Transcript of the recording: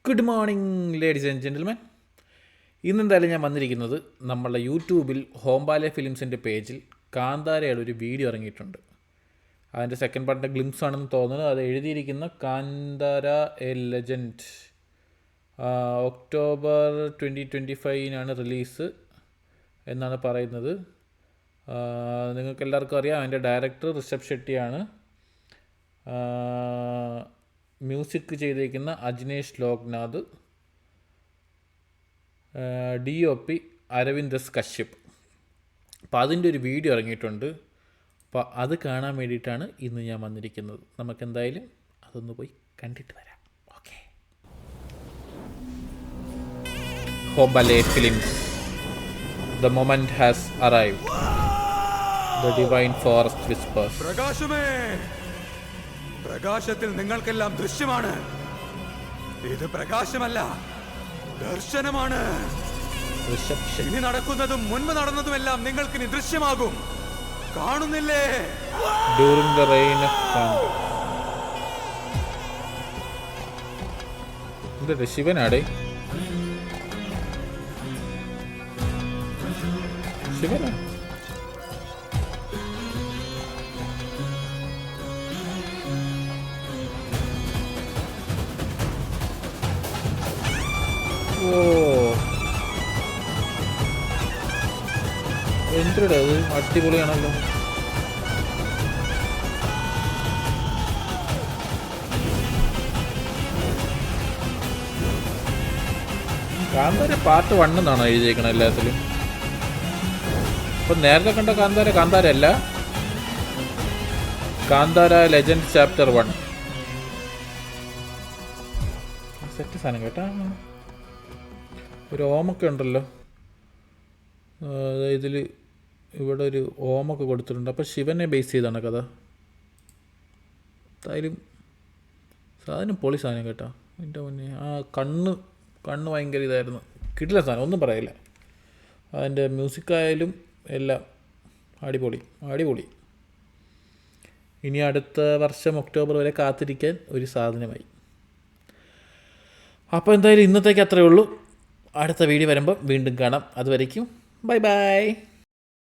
Good morning ladies and gentleman. ഇന്നെന്തായാലും ഞാൻ വന്നിരിക്കുന്നത് നമ്മളുടെ യൂട്യൂബിൽ ഹോംബാലെ ഫിലിംസിൻ്റെ പേജിൽ കാന്താരയുടെ ഒരു വീഡിയോ ഇറങ്ങിയിട്ടുണ്ട്. അതിൻ്റെ സെക്കൻഡ് പാർട്ടിൻ്റെ ഗ്ലിംസ് ആണെന്ന് തോന്നുന്നത്. അത് എഴുതിയിരിക്കുന്ന Kantara A legend October 2025 release എന്നാണ് പറയുന്നത്. നിങ്ങൾക്ക് എല്ലാവർക്കും അറിയാം, അതിൻ്റെ ഡയറക്ടർ ഋഷഭ് ഷെട്ടിയാണ്. മ്യൂസിക് ചെയ്തിരിക്കുന്ന അജ്നേഷ് ലോക്നാഥ്, DOP അരവിന്ദ് എസ് കശ്യപ്. അപ്പോൾ അതിൻ്റെ ഒരു വീഡിയോ ഇറങ്ങിയിട്ടുണ്ട്. അപ്പോൾ അത് കാണാൻ വേണ്ടിയിട്ടാണ് ഇന്ന് ഞാൻ വന്നിരിക്കുന്നത്. നമുക്കെന്തായാലും അതൊന്ന് പോയി കണ്ടിട്ട് വരാം. Okay. Hombale films, the moment has arrived. The divine forest whispers. പ്രകാശമേ, പ്രകാശത്തിൽ നിങ്ങൾക്കെല്ലാം ദൃശ്യമാണ്. ഇത് പ്രകാശമല്ല, ദർശനമാണ്. ഇനി നടക്കുന്നതും മുൻപ് നടന്നതുമെല്ലാം നിങ്ങൾക്ക് ഇനി ദൃശ്യമാകും. കാണുന്നില്ലേ? During the reign of Kanda. ഇത് ശിവനാടേ, ശിവനാ. ഓ, എന്തിടാ അത്, അടിപൊളിയാണല്ലോ. കാന്താര പാർട്ട് 1 എന്നാണോ എഴുതിയേക്കണം എല്ലാത്തിലും? അപ്പം നേരത്തെ കണ്ട കാന്താര അല്ല, കാന്താര ലെജൻഡ് ചാപ്റ്റർ 1. സെറ്റ് സാധനം കേട്ടാ. ഒരു ഓമൊക്കെ ഉണ്ടല്ലോ ഇതിൽ. ഇവിടെ ഒരു ഓമൊക്കെ കൊടുത്തിട്ടുണ്ട്. അപ്പോൾ ശിവനെ ബേസ് ചെയ്താണ് കഥ. എന്തായാലും സാധനം പൊളി സാധനം കേട്ടോ. എൻ്റെ മുന്നേ ആ കണ്ണ് ഭയങ്കര ഇതായിരുന്നു. കിട്ടില്ല സാധനം, ഒന്നും പറയില്ല. അതിൻ്റെ മ്യൂസിക്കായാലും എല്ലാം അടിപൊളി. ഇനി അടുത്ത വർഷം ഒക്ടോബർ വരെ കാത്തിരിക്കാൻ ഒരു സാധനമായി. അപ്പോൾ എന്തായാലും ഇന്നത്തേക്ക് അത്രയേ ഉള്ളൂ. അടുത്ത വീഡിയോ വരുമ്പോൾ വീണ്ടും കാണാം. അതുവരയ്ക്കും ബൈ.